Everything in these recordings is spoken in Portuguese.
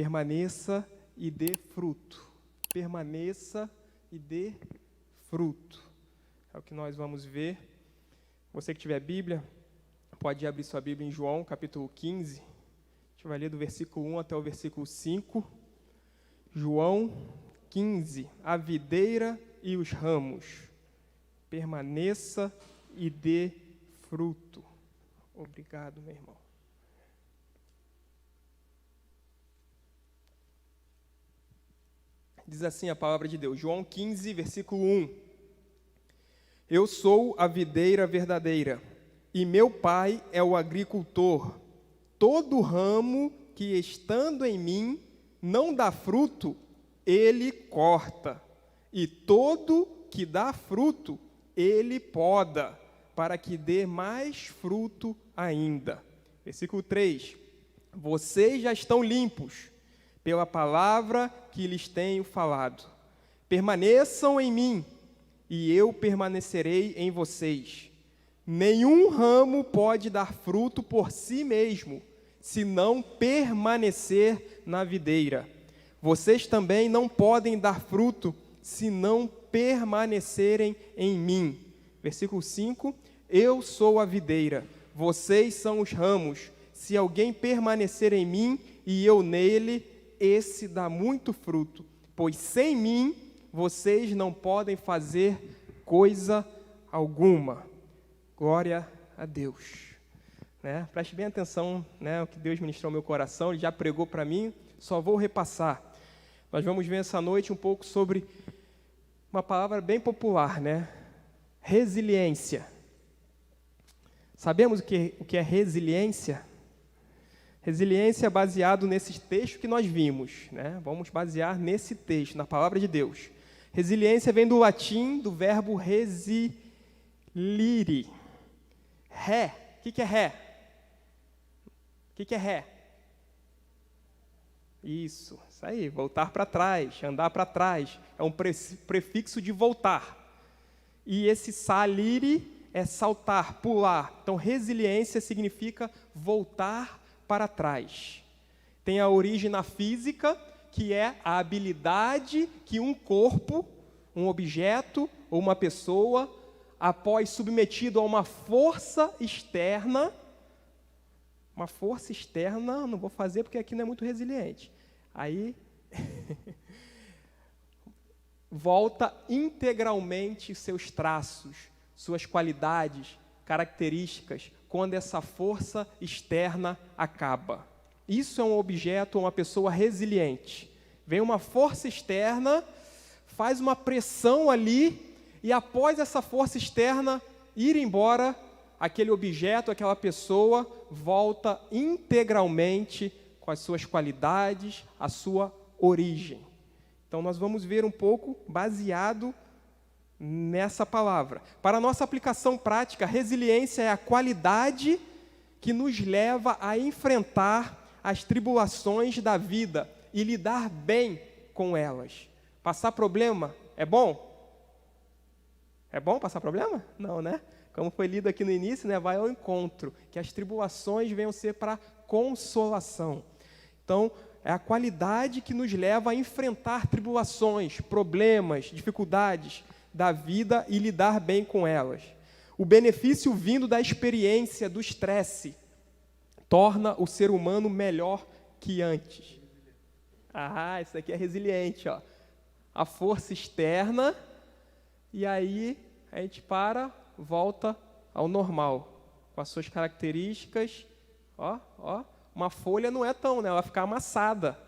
permaneça e dê fruto. Permaneça e dê fruto. É o que nós vamos ver. Você que tiver Bíblia, pode abrir sua Bíblia em João, capítulo 15. A gente vai ler do versículo 1 até o versículo 5. João 15, a videira e os ramos. Permaneça e dê fruto. Obrigado, meu irmão. Diz assim a palavra de Deus, João 15, versículo 1. Eu sou a videira verdadeira, e meu pai é o agricultor. Todo ramo que estando em mim não dá fruto, ele corta, e todo que dá fruto, ele poda, para que dê mais fruto ainda. Versículo 3. Vocês já estão limpos pela palavra que lhes tenho falado. Permaneçam em mim, e eu permanecerei em vocês. Nenhum ramo pode dar fruto por si mesmo, se não permanecer na videira. Vocês também não podem dar fruto, se não permanecerem em mim. Versículo 5. Eu sou a videira, vocês são os ramos. Se alguém permanecer em mim e eu nele, esse dá muito fruto, pois sem mim vocês não podem fazer coisa alguma. Glória a Deus. Preste bem atenção, o que Deus ministrou ao meu coração, Ele já pregou para mim, só vou repassar. Nós vamos ver essa noite um pouco sobre uma palavra bem popular, resiliência. Sabemos o que é resiliência? Resiliência é baseado nesse texto que nós vimos, Vamos basear nesse texto, na palavra de Deus. Resiliência vem do latim, do verbo resilire. Ré. O que é ré? O que é ré? Isso aí, voltar para trás, andar para trás. É um prefixo de voltar. E esse salire é saltar, pular. Então, resiliência significa voltar para trás. Tem a origem na física, que é a habilidade que um corpo, um objeto ou uma pessoa, após submetido a uma força externa, não vou fazer porque aqui não é muito resiliente, aí volta integralmente seus traços, suas qualidades, características, quando essa força externa acaba. Isso é um objeto ou uma pessoa resiliente. Vem uma força externa, faz uma pressão ali, e após essa força externa ir embora, aquele objeto, aquela pessoa, volta integralmente com as suas qualidades, a sua origem. Então, nós vamos ver um pouco baseado nessa palavra. Para a nossa aplicação prática, resiliência é a qualidade que nos leva a enfrentar as tribulações da vida e lidar bem com elas. Passar problema é bom? É bom passar problema? Não, Como foi lido aqui no início, vai ao encontro, que as tribulações venham ser para consolação. Então, é a qualidade que nos leva a enfrentar tribulações, problemas, dificuldades da vida e lidar bem com elas. O benefício vindo da experiência do estresse torna o ser humano melhor que antes. Isso aqui é resiliente, A força externa, e aí a gente volta ao normal, com as suas características. Uma folha não é tão, ela vai ficar amassada.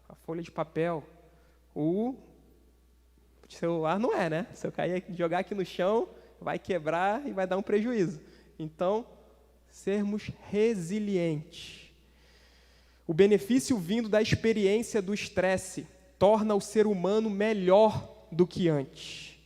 A folha de papel. O celular não é, Se eu cair e jogar aqui no chão, vai quebrar e vai dar um prejuízo. Então, sermos resilientes. O benefício vindo da experiência do estresse torna o ser humano melhor do que antes.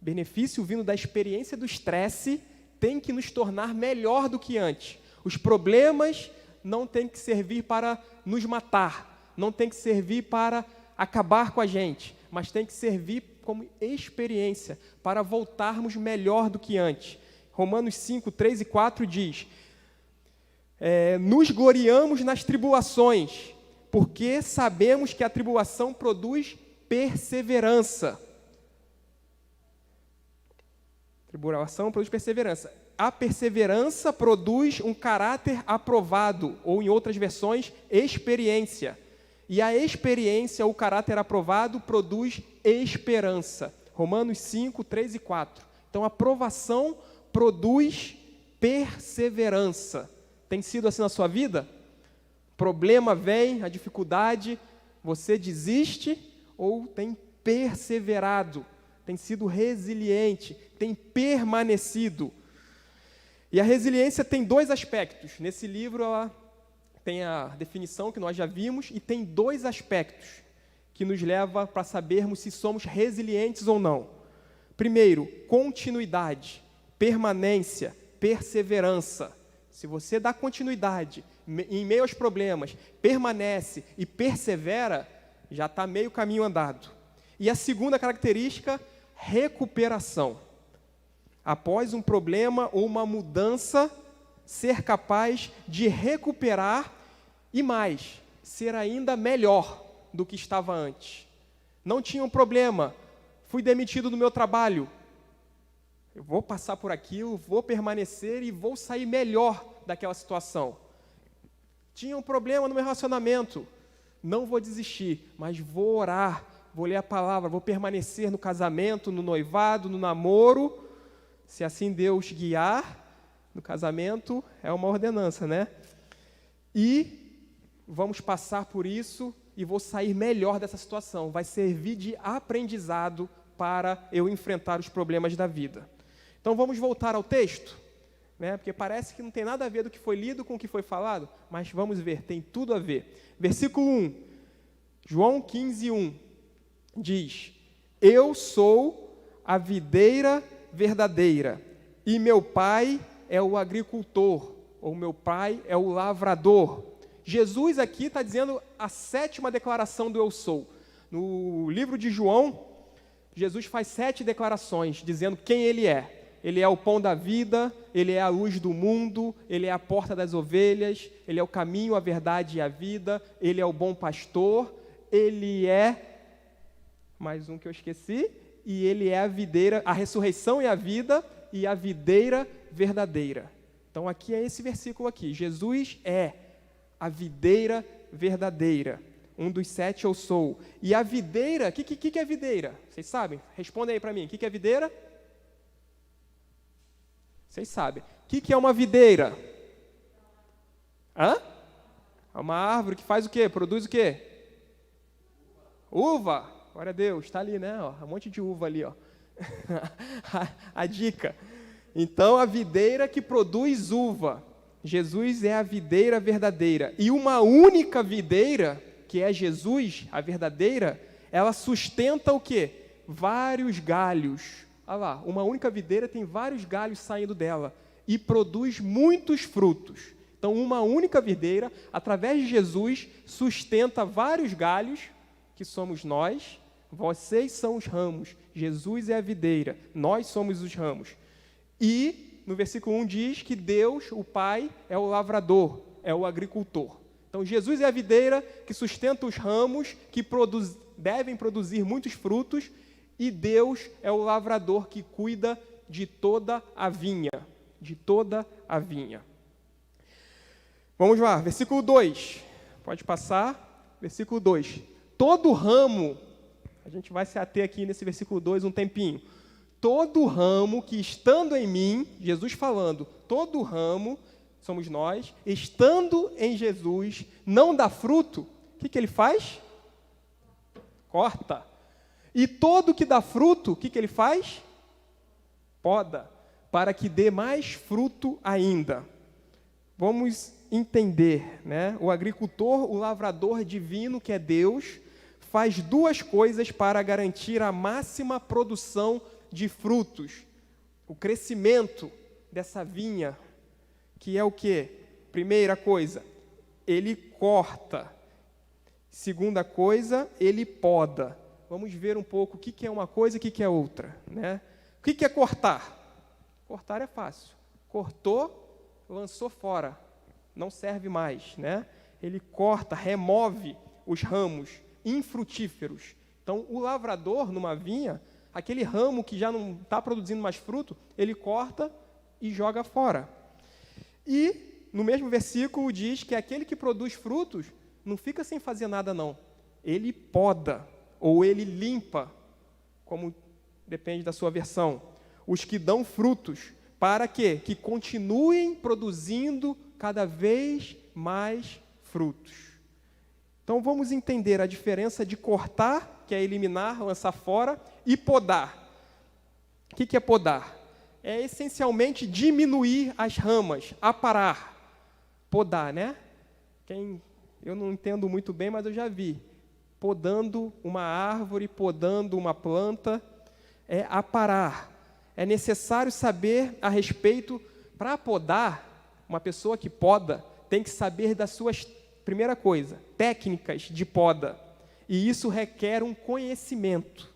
Benefício vindo da experiência do estresse tem que nos tornar melhor do que antes. Os problemas não têm que servir para nos matar, não tem que servir para acabar com a gente, mas tem que servir como experiência para voltarmos melhor do que antes. Romanos 5, 3 e 4 diz: nos gloriamos nas tribulações, porque sabemos que a tribulação produz perseverança. Tribulação produz perseverança. A perseverança produz um caráter aprovado, ou em outras versões, experiência. E a experiência, o caráter aprovado, produz esperança. Romanos 5, 3 e 4. Então, a provação produz perseverança. Tem sido assim na sua vida? Problema vem, a dificuldade, você desiste ou tem perseverado, tem sido resiliente, tem permanecido. E a resiliência tem dois aspectos. Nesse livro ela tem a definição que nós já vimos e tem dois aspectos que nos leva para sabermos se somos resilientes ou não. Primeiro, continuidade, permanência, perseverança. Se você dá continuidade em meio aos problemas, permanece e persevera, já está meio caminho andado. E a segunda característica, recuperação. Após um problema ou uma mudança, ser capaz de recuperar e mais, ser ainda melhor do que estava antes. Não tinha um problema, fui demitido do meu trabalho. Eu vou passar por aquilo, vou permanecer e vou sair melhor daquela situação. Tinha um problema no meu relacionamento, não vou desistir, mas vou orar, vou ler a palavra, vou permanecer no casamento, no noivado, no namoro. Se assim Deus guiar, no casamento é uma ordenança, né? E vamos passar por isso e vou sair melhor dessa situação. Vai servir de aprendizado para eu enfrentar os problemas da vida. Então vamos voltar ao texto, né? Porque parece que não tem nada a ver do que foi lido com o que foi falado, mas vamos ver, tem tudo a ver. Versículo 1, João 15, 1, diz: Eu sou a videira verdadeira, e meu pai é o agricultor, ou meu pai é o lavrador. Jesus aqui está dizendo a sétima declaração do eu sou. No livro de João, Jesus faz 7 declarações, dizendo quem ele é. Ele é o pão da vida, ele é a luz do mundo, ele é a porta das ovelhas, ele é o caminho, a verdade e a vida, ele é o bom pastor, ele é, mais um que eu esqueci, e ele é a videira, a ressurreição e a vida, e a videira verdadeira. Então aqui é esse versículo aqui, Jesus é a videira verdadeira, um dos 7 eu sou. E a videira, o que é videira? Vocês sabem? Respondem aí para mim, o que é videira? Vocês sabem. O que é uma videira? Hã? É uma árvore que faz o quê? Produz o quê? Uva. Glória a Deus, está ali, né? Ó, um monte de uva ali, ó. a dica. Então, a videira que produz uva. Jesus é a videira verdadeira. E uma única videira, que é Jesus, a verdadeira, ela sustenta o quê? Vários galhos. Olha lá, uma única videira tem vários galhos saindo dela e produz muitos frutos. Então, uma única videira, através de Jesus, sustenta vários galhos, que somos nós. Vocês são os ramos, Jesus é a videira, nós somos os ramos. E, no versículo 1 diz que Deus, o Pai, é o lavrador, é o agricultor. Então, Jesus é a videira que sustenta os ramos, que devem produzir muitos frutos, e Deus é o lavrador que cuida de toda a vinha, de toda a vinha. Vamos lá, versículo 2, pode passar, versículo 2. Todo ramo, a gente vai se ater aqui nesse versículo 2 um tempinho. Todo ramo que estando em mim, Jesus falando, todo ramo, somos nós, estando em Jesus, não dá fruto, o que ele faz? Corta. E todo que dá fruto, o que ele faz? Poda, para que dê mais fruto ainda. Vamos entender, né? O agricultor, o lavrador divino, que é Deus, faz duas coisas para garantir a máxima produção de frutos. O crescimento dessa vinha, que é o quê? Primeira coisa, ele corta. Segunda coisa, ele poda. Vamos ver um pouco o que é uma coisa e o que é outra, né? O que é cortar? Cortar é fácil. Cortou, lançou fora. Não serve mais, né? Ele corta, remove os ramos infrutíferos. Então, o lavrador, numa vinha, aquele ramo que já não está produzindo mais fruto, ele corta e joga fora. E, no mesmo versículo, diz que aquele que produz frutos não fica sem fazer nada, não. Ele poda, ou ele limpa, como depende da sua versão, os que dão frutos, para quê? Que continuem produzindo cada vez mais frutos. Então, vamos entender a diferença de cortar, que é eliminar, lançar fora, e podar. O que é podar? É essencialmente diminuir as ramas, aparar. Podar, né? Eu não entendo muito bem, mas eu já vi. Podando uma árvore, podando uma planta, é aparar. É necessário saber a respeito, para podar, uma pessoa que poda tem que saber das suas, primeira coisa, técnicas de poda. E isso requer um conhecimento.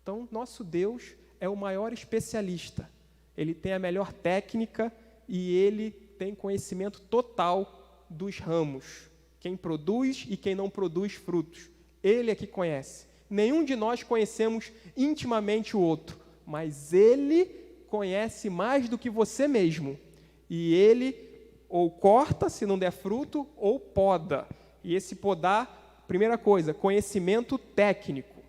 Então, nosso Deus é o maior especialista. Ele tem a melhor técnica e ele tem conhecimento total dos ramos. Quem produz e quem não produz frutos. Ele é que conhece. Nenhum de nós conhecemos intimamente o outro, mas ele conhece mais do que você mesmo. E ele ou corta, se não der fruto, ou poda. E esse podar, primeira coisa, conhecimento técnico,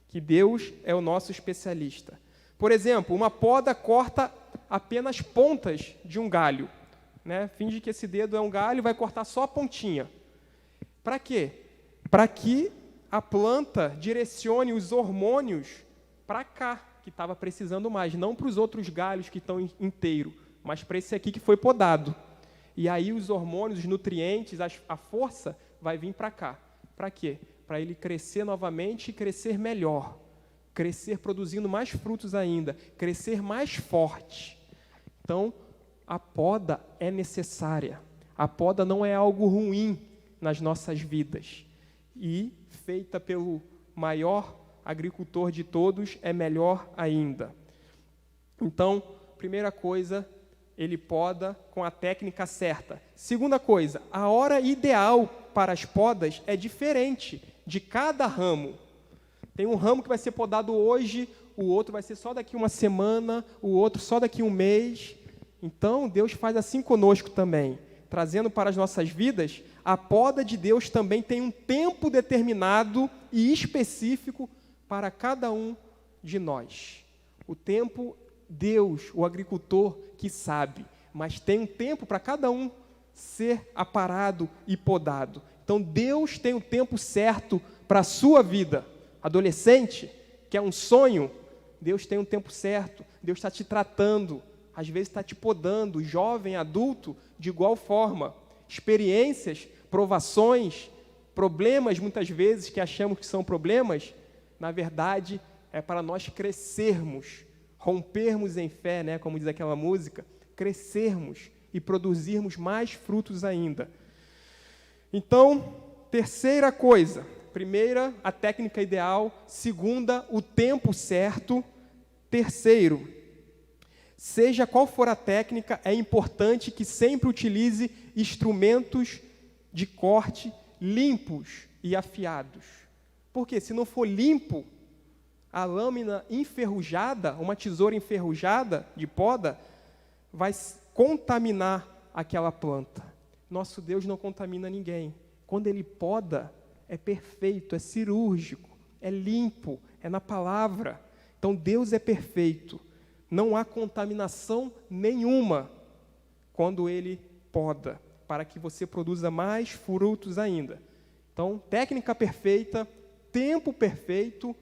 que Deus é o nosso especialista. Por exemplo, uma poda corta apenas pontas de um galho. Né? Finge que esse dedo é um galho e vai cortar só a pontinha. Para quê? Para que a planta direcione os hormônios para cá, que estava precisando mais, não para os outros galhos que estão inteiros, mas para esse aqui que foi podado. E aí os hormônios, os nutrientes, a força vai vir para cá. Para quê? Para ele crescer novamente e crescer melhor, crescer produzindo mais frutos ainda, crescer mais forte. Então, a poda é necessária. A poda não é algo ruim nas nossas vidas. E, feita pelo maior agricultor de todos, é melhor ainda. Então, primeira coisa, ele poda com a técnica certa. Segunda coisa, a hora ideal para as podas é diferente de cada ramo. Tem um ramo que vai ser podado hoje, o outro vai ser só daqui uma semana, o outro só daqui um mês. Então, Deus faz assim conosco também, trazendo para as nossas vidas, a poda de Deus também tem um tempo determinado e específico para cada um de nós. O tempo, Deus, o agricultor, que sabe, mas tem um tempo para cada um ser aparado e podado. Então, Deus tem o tempo certo para a sua vida. Adolescente, que é um sonho, Deus tem um tempo certo. Deus está te tratando, às vezes está te podando. Jovem, adulto, de igual forma. Experiências, provações, problemas, muitas vezes, que achamos que são problemas, na verdade, é para nós crescermos, rompermos em fé, né, como diz aquela música, crescermos e produzirmos mais frutos ainda. Então, terceira coisa, primeira, a técnica ideal, segunda, o tempo certo, terceiro, seja qual for a técnica, é importante que sempre utilize instrumentos de corte limpos e afiados. Porque se não for limpo, a lâmina enferrujada, uma tesoura enferrujada de poda, vai contaminar aquela planta. Nosso Deus não contamina ninguém. Quando Ele poda, é perfeito, é cirúrgico, é limpo, é na palavra. Então, Deus é perfeito. Não há contaminação nenhuma quando Ele poda, para que você produza mais frutos ainda. Então, técnica perfeita, tempo perfeito,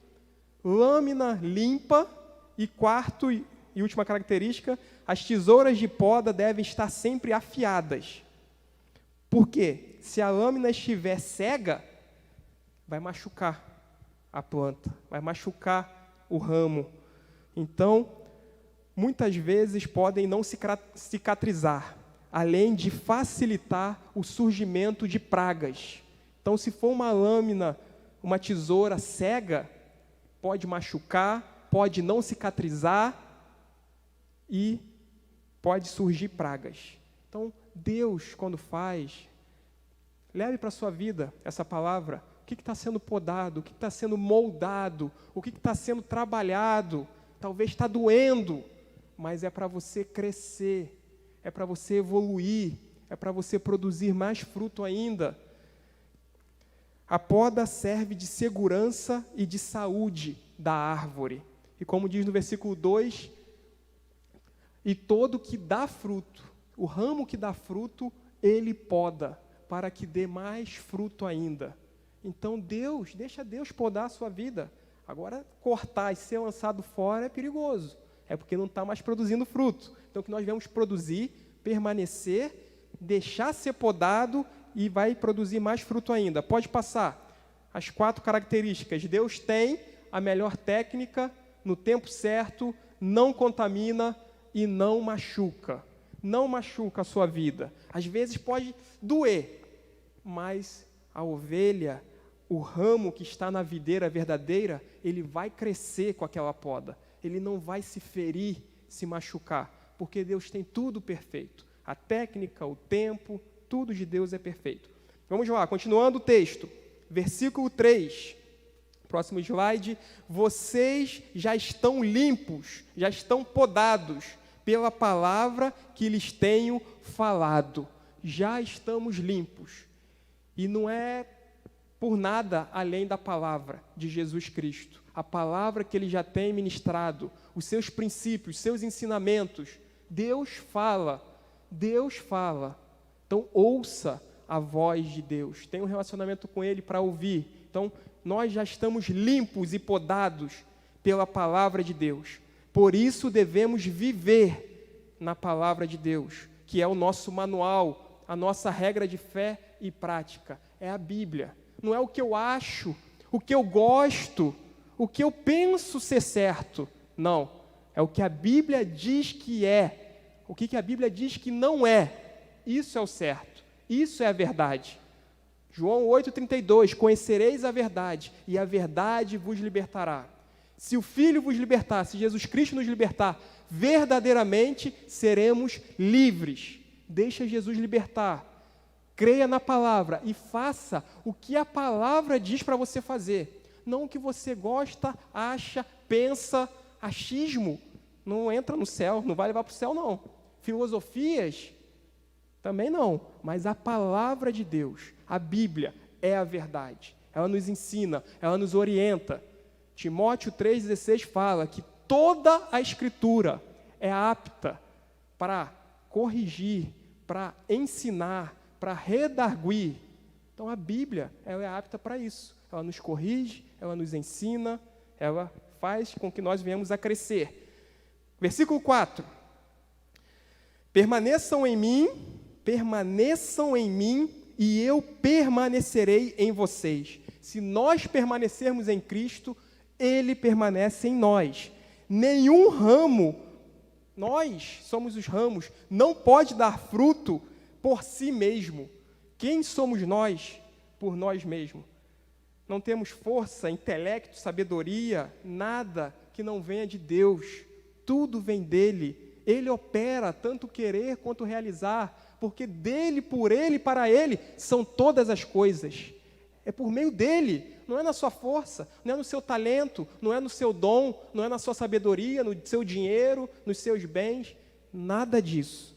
lâmina limpa e quarto e última característica, as tesouras de poda devem estar sempre afiadas. Por quê? Se a lâmina estiver cega, vai machucar a planta, vai machucar o ramo. Então, muitas vezes podem não cicatrizar, além de facilitar o surgimento de pragas. Então, se for uma lâmina, uma tesoura cega, pode machucar, pode não cicatrizar e pode surgir pragas. Então, Deus, quando faz, leve para a sua vida essa palavra. O que está sendo podado? O que está sendo moldado? O que está sendo trabalhado? Talvez está doendo, mas é para você crescer, é para você evoluir, é para você produzir mais fruto ainda. A poda serve de segurança e de saúde da árvore. E como diz no versículo 2, e todo que dá fruto, o ramo que dá fruto, ele poda, para que dê mais fruto ainda. Então deixa Deus podar a sua vida. Agora, cortar e ser lançado fora é perigoso. É porque não está mais produzindo fruto. Então, o que nós devemos produzir, permanecer, deixar ser podado e vai produzir mais fruto ainda. Pode passar. As 4 características. Deus tem a melhor técnica, no tempo certo, não contamina e não machuca. Não machuca a sua vida. Às vezes pode doer, mas a ovelha, o ramo que está na videira verdadeira, ele vai crescer com aquela poda. Ele não vai se ferir, se machucar, porque Deus tem tudo perfeito. A técnica, o tempo, tudo de Deus é perfeito. Vamos lá, continuando o texto. Versículo 3. Próximo slide. Vocês já estão limpos, já estão podados pela palavra que lhes tenho falado. Já estamos limpos. E não é por nada além da palavra de Jesus Cristo. A palavra que Ele já tem ministrado, os seus princípios, os seus ensinamentos. Deus fala. Deus fala. Então, ouça a voz de Deus. Tenha um relacionamento com Ele para ouvir. Então, nós já estamos limpos e podados pela palavra de Deus. Por isso, devemos viver na palavra de Deus, que é o nosso manual, a nossa regra de fé e prática. É a Bíblia. Não é o que eu acho, o que eu gosto, o que eu penso ser certo. Não. É o que a Bíblia diz que é. O que a Bíblia diz que não é. Isso é o certo. Isso é a verdade. João 8,32, conhecereis a verdade, e a verdade vos libertará. Se o Filho vos libertar, se Jesus Cristo nos libertar, verdadeiramente seremos livres. Deixa Jesus libertar. Creia na palavra e faça o que a palavra diz para você fazer. Não o que você gosta, acha, pensa, achismo. Não entra no céu, não vai levar para o céu, não. Filosofias, também não. Mas a palavra de Deus, a Bíblia, é a verdade. Ela nos ensina, ela nos orienta. Timóteo 3,16 fala que toda a Escritura é apta para corrigir, para ensinar, para redarguir. Então a Bíblia, ela é apta para isso. Ela nos corrige, ela nos ensina, ela faz com que nós venhamos a crescer. Versículo 4. Permaneçam em mim e eu permanecerei em vocês. Se nós permanecermos em Cristo, Ele permanece em nós. Nenhum ramo, nós somos os ramos, não pode dar fruto por si mesmo. Quem somos nós por nós mesmos? Não temos força, intelecto, sabedoria, nada que não venha de Deus. Tudo vem dEle. Ele opera tanto querer quanto realizar, porque dEle, por Ele, para Ele, são todas as coisas. É por meio dEle, não é na sua força, não é no seu talento, não é no seu dom, não é na sua sabedoria, no seu dinheiro, nos seus bens, nada disso.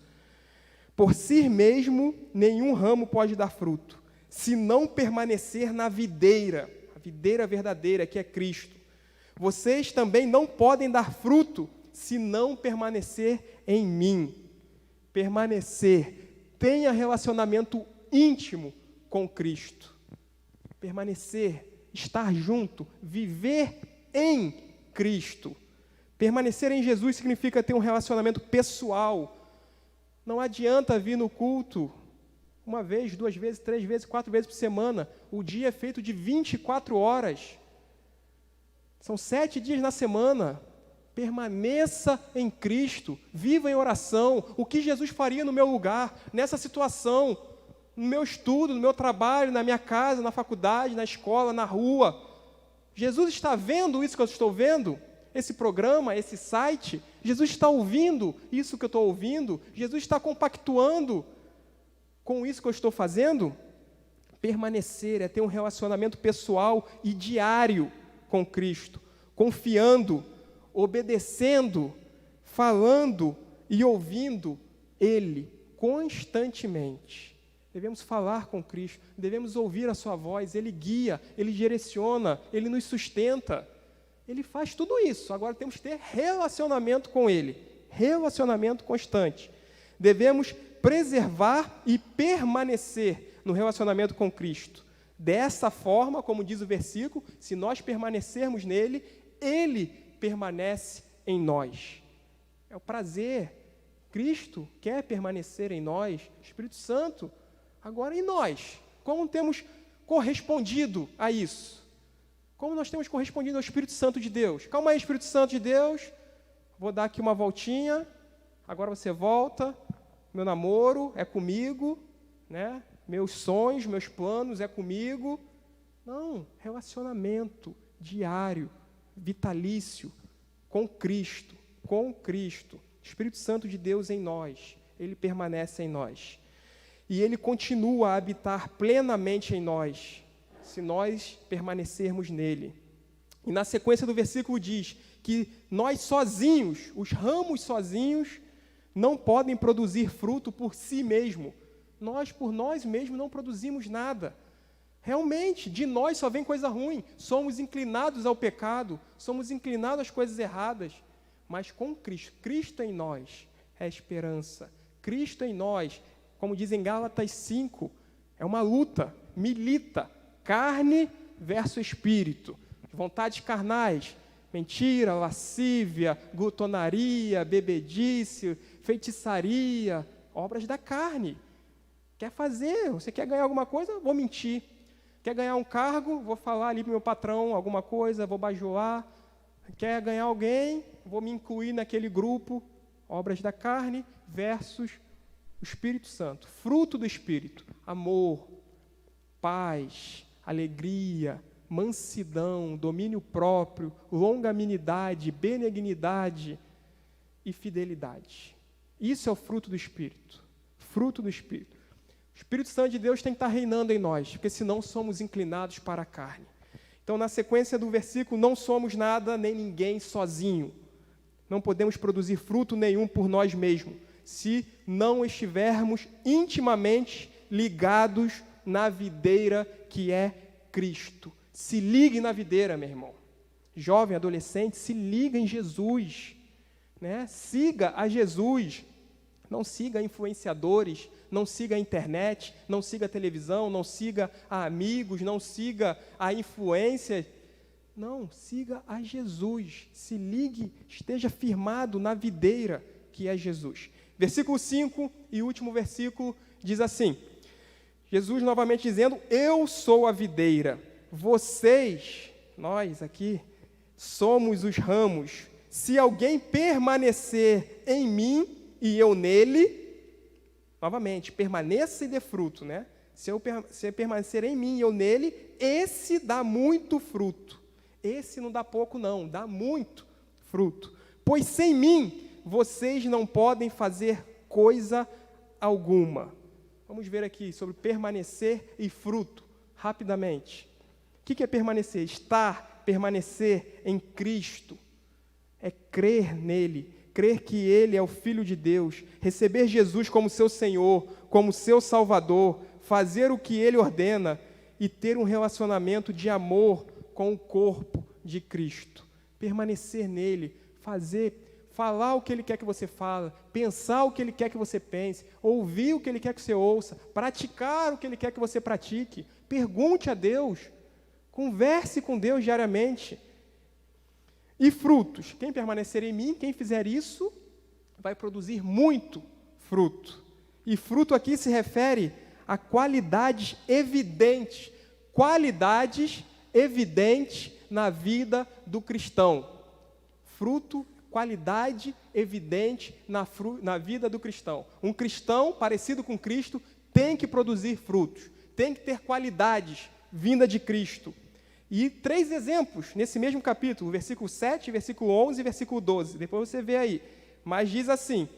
Por si mesmo, nenhum ramo pode dar fruto, se não permanecer na videira, a videira verdadeira, que é Cristo. Vocês também não podem dar fruto, se não permanecer em mim. Permanecer, tenha relacionamento íntimo com Cristo. Permanecer, estar junto, viver em Cristo. Permanecer em Jesus significa ter um relacionamento pessoal. Não adianta vir no culto 1 vez, 2 vezes, 3 vezes, 4 vezes por semana. O dia é feito de 24 horas. São 7 dias na semana. Permaneça em Cristo, viva em oração. O que Jesus faria no meu lugar, nessa situação, no meu estudo, no meu trabalho, na minha casa, na faculdade, na escola, na rua. Jesus está vendo isso que eu estou vendo? Esse programa, esse site? Jesus está ouvindo isso que eu estou ouvindo? Jesus está compactuando com isso que eu estou fazendo? Permanecer é ter um relacionamento pessoal e diário com Cristo, confiando, obedecendo, falando e ouvindo Ele constantemente. Devemos falar com Cristo, devemos ouvir a sua voz, Ele guia, Ele direciona, Ele nos sustenta. Ele faz tudo isso. Agora temos que ter relacionamento com Ele, relacionamento constante. Devemos preservar e permanecer no relacionamento com Cristo. Dessa forma, como diz o versículo, se nós permanecermos nele, Ele permanece em nós. É o prazer. Cristo quer permanecer em nós, Espírito Santo, agora em nós. Como temos correspondido a isso? Como nós temos correspondido ao Espírito Santo de Deus? Calma aí, Espírito Santo de Deus, vou dar aqui uma voltinha, agora você volta, meu namoro é comigo, né? Meus sonhos, meus planos é comigo. Não, relacionamento diário, vitalício, com Cristo, Espírito Santo de Deus em nós, Ele permanece em nós. E Ele continua a habitar plenamente em nós, se nós permanecermos nele. E na sequência do versículo diz que nós sozinhos, os ramos sozinhos, não podem produzir fruto por si mesmo. Nós, por nós mesmos, não produzimos nada. Realmente, de nós só vem coisa ruim. Somos inclinados ao pecado, somos inclinados às coisas erradas. Mas com Cristo, Cristo em nós é a esperança. Cristo em nós, como diz em Gálatas 5, é uma luta, milita, carne versus espírito. Vontades carnais, mentira, lascívia, glutonaria, bebedice, feitiçaria, obras da carne. Quer fazer, você quer ganhar alguma coisa? Vou mentir. Quer ganhar um cargo? Vou falar ali para o meu patrão alguma coisa, vou bajular. Quer ganhar alguém? Vou me incluir naquele grupo. Obras da carne versus o Espírito Santo. Fruto do Espírito. Amor, paz, alegria, mansidão, domínio próprio, longanimidade, benignidade e fidelidade. Isso é o fruto do Espírito. Fruto do Espírito. O Espírito Santo de Deus tem que estar reinando em nós, porque senão somos inclinados para a carne. Então, na sequência do versículo, não somos nada nem ninguém sozinho. Não podemos produzir fruto nenhum por nós mesmos, se não estivermos intimamente ligados na videira que é Cristo. Se ligue na videira, meu irmão. Jovem, adolescente, se liga em Jesus, né? Siga a Jesus. Não siga influenciadores, não siga a internet, não siga a televisão, não siga a amigos, não siga a influência. Não, siga a Jesus. Se ligue, esteja firmado na videira que é Jesus. Versículo 5 e último versículo diz assim, Jesus novamente dizendo, eu sou a videira, vocês, nós aqui, somos os ramos. Se alguém permanecer em mim e eu nele, novamente, permaneça e dê fruto, né? Se permanecer em mim e eu nele, esse dá muito fruto. Esse não dá pouco não, dá muito fruto. Pois sem mim, vocês não podem fazer coisa alguma. Vamos ver aqui sobre permanecer e fruto, rapidamente. O que é permanecer? Permanecer em Cristo. É crer nele, crer que Ele é o Filho de Deus, receber Jesus como seu Senhor, como seu Salvador, fazer o que Ele ordena e ter um relacionamento de amor com o corpo de Cristo. Permanecer nele, falar o que Ele quer que você fale, pensar o que Ele quer que você pense, ouvir o que Ele quer que você ouça, praticar o que Ele quer que você pratique. Pergunte a Deus, converse com Deus diariamente. E frutos, quem permanecer em mim, quem fizer isso, vai produzir muito fruto. E fruto aqui se refere a qualidades evidentes na vida do cristão. Fruto, qualidade evidente na vida do cristão. Um cristão parecido com Cristo tem que produzir frutos, tem que ter qualidades vinda de Cristo. E 3 exemplos nesse mesmo capítulo, versículo 7, versículo 11 e versículo 12. Depois você vê aí. Mas diz assim,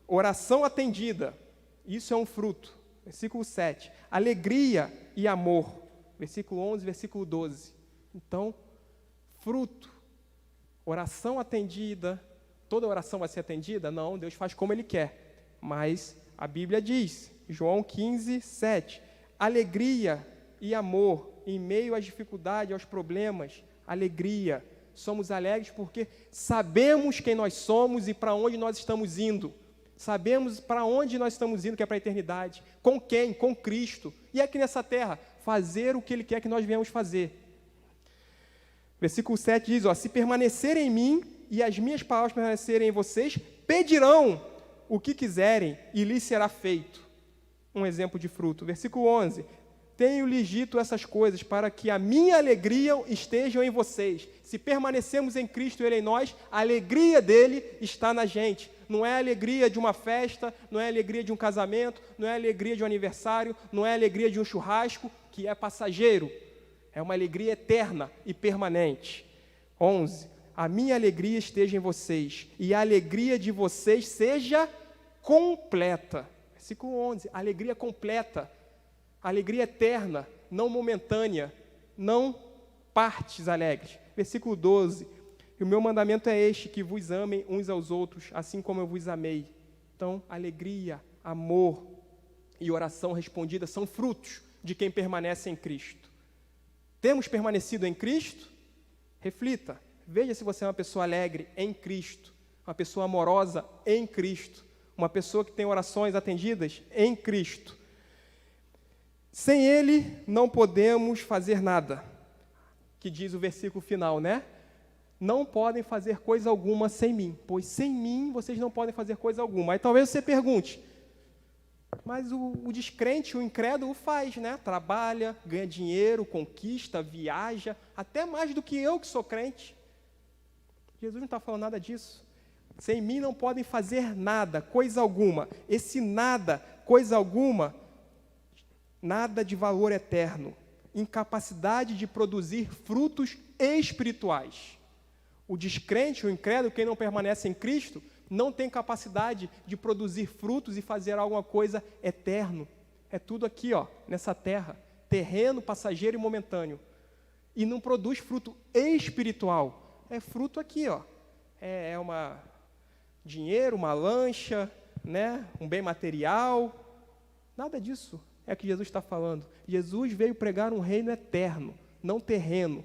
oração atendida, isso é um fruto. Versículo 7. Alegria e amor. Versículo 11, versículo 12. Então, fruto. Oração atendida. Toda oração vai ser atendida? Não, Deus faz como Ele quer. Mas a Bíblia diz, João 15, 7. Alegria e amor em meio às dificuldades, aos problemas. Alegria. Somos alegres porque sabemos quem nós somos e para onde nós estamos indo. Sabemos para onde nós estamos indo, que é para a eternidade. Com quem? Com Cristo. E aqui nessa terra, fazer o que Ele quer que nós venhamos fazer. Versículo 7 diz, se permanecerem em mim e as minhas palavras permanecerem em vocês, pedirão o que quiserem e lhes será feito. Um exemplo de fruto. Versículo 11. Tenho-lhes dito essas coisas para que a minha alegria esteja em vocês. Se permanecemos em Cristo e Ele em nós, a alegria dele está na gente. Não é a alegria de uma festa, não é a alegria de um casamento, não é a alegria de um aniversário, não é a alegria de um churrasco, que é passageiro. É uma alegria eterna e permanente. 11. A minha alegria esteja em vocês e a alegria de vocês seja completa. Versículo 11. Alegria completa. Alegria eterna, não momentânea, não partes alegres. Versículo 12. E o meu mandamento é este, que vos amem uns aos outros, assim como eu vos amei. Então, alegria, amor e oração respondida são frutos de quem permanece em Cristo. Temos permanecido em Cristo? Reflita. Veja se você é uma pessoa alegre em Cristo, uma pessoa amorosa em Cristo, uma pessoa que tem orações atendidas em Cristo. Sem Ele não podemos fazer nada, que diz o versículo final, né? Não podem fazer coisa alguma sem mim, pois sem mim vocês não podem fazer coisa alguma. Aí talvez você pergunte, mas o descrente, o incrédulo faz, né? Trabalha, ganha dinheiro, conquista, viaja, até mais do que eu que sou crente. Jesus não está falando nada disso. Sem mim não podem fazer nada, coisa alguma. Esse nada, coisa alguma, nada de valor eterno, incapacidade de produzir frutos espirituais. O descrente, o incrédulo, quem não permanece em Cristo, não tem capacidade de produzir frutos e fazer alguma coisa eterno. É tudo aqui, nessa terra, terreno, passageiro e momentâneo. E não produz fruto espiritual. É fruto aqui, é dinheiro, uma lancha, né? Um bem material. Nada disso é o que Jesus está falando. Jesus veio pregar um reino eterno, não terreno,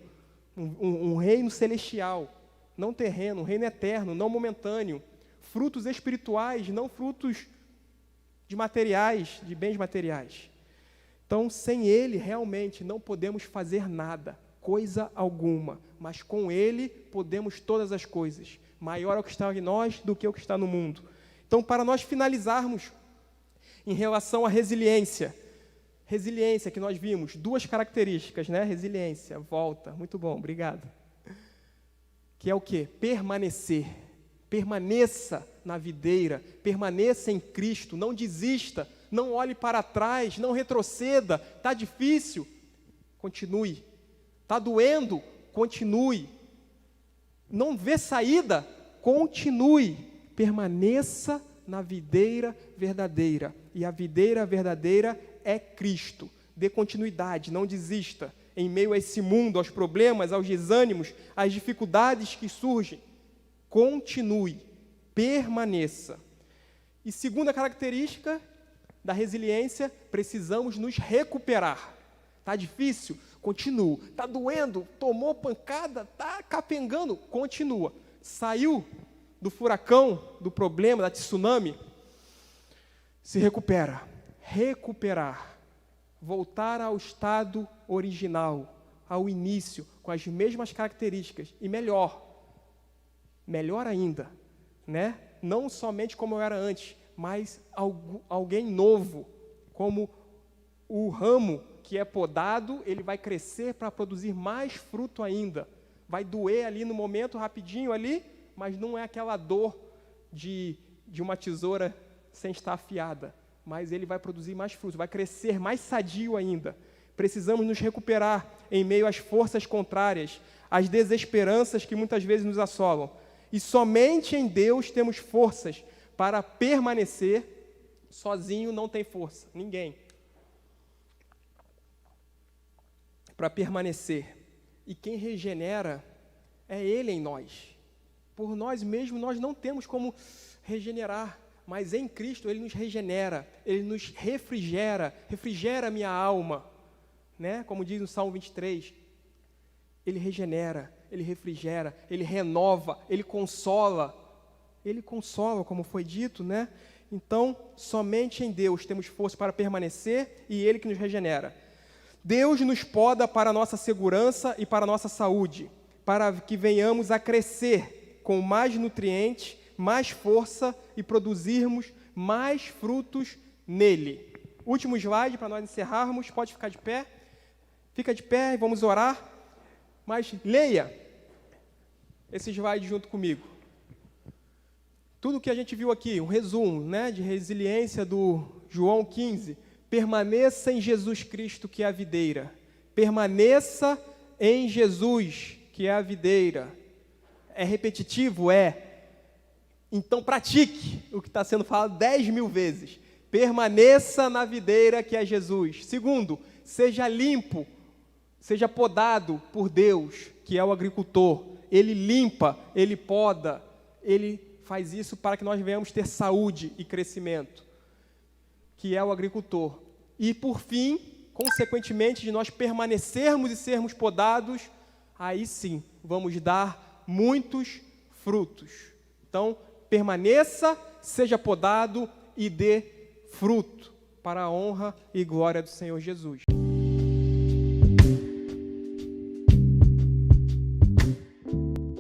um reino celestial, não terreno, um reino eterno, não momentâneo, frutos espirituais, não frutos de materiais, de bens materiais. Então, sem Ele, realmente, não podemos fazer nada, coisa alguma, mas com Ele podemos todas as coisas. Maior é o que está em nós do que o que está no mundo. Então, para nós finalizarmos, em relação à resiliência que nós vimos, duas características, né? Resiliência, volta, muito bom, obrigado. Que é o quê? Permanecer. Permaneça na videira, permaneça em Cristo, não desista, não olhe para trás, não retroceda. Está difícil? Continue. Está doendo? Continue. Não vê saída? Continue. Permaneça na videira verdadeira. E a videira verdadeira é Cristo. Dê continuidade, não desista. Em meio a esse mundo, aos problemas, aos desânimos, às dificuldades que surgem, continue, permaneça. E segunda característica da resiliência, precisamos nos recuperar. Está difícil? Continua. Está doendo? Tomou pancada? Está capengando? Continua. Saiu do furacão, do problema, da tsunami? Se recupera. Recuperar. Voltar ao estado original, ao início, com as mesmas características, e melhor ainda, né? Não somente como eu era antes, mas alguém novo, como o ramo que é podado, ele vai crescer para produzir mais fruto ainda. Vai doer ali no momento, rapidinho ali, mas não é aquela dor de uma tesoura sem estar afiada, mas ele vai produzir mais frutos, vai crescer mais sadio ainda. Precisamos nos recuperar em meio às forças contrárias, às desesperanças que muitas vezes nos assolam. E somente em Deus temos forças para permanecer. Sozinho não tem força, ninguém. para permanecer. E quem regenera é Ele em nós. Por nós mesmos, nós não temos como regenerar, mas em Cristo Ele nos regenera, Ele nos refrigera a minha alma, né? Como diz no Salmo 23, Ele regenera, Ele refrigera, Ele renova, Ele consola, como foi dito, né? Então, somente em Deus temos força para permanecer e Ele que nos regenera. Deus nos poda para a nossa segurança e para a nossa saúde, para que venhamos a crescer com mais nutrientes, mais força e produzirmos mais frutos nele. Último slide para nós encerrarmos, pode ficar de pé. Fica de pé e vamos orar. Mas leia esse slide junto comigo. Tudo que a gente viu aqui, um resumo, né, de resiliência do João 15. Permaneça em Jesus Cristo, que é a videira. Permaneça em Jesus, que é a videira. É repetitivo? É. Então pratique o que está sendo falado 10.000 vezes. Permaneça na videira, que é Jesus. Segundo, seja limpo, seja podado por Deus, que é o agricultor. Ele limpa, Ele poda, Ele faz isso para que nós venhamos ter saúde e crescimento, que é o agricultor. E, por fim, consequentemente, de nós permanecermos e sermos podados, aí sim, vamos dar muitos frutos. Então, permaneça, seja podado e dê fruto para a honra e glória do Senhor Jesus.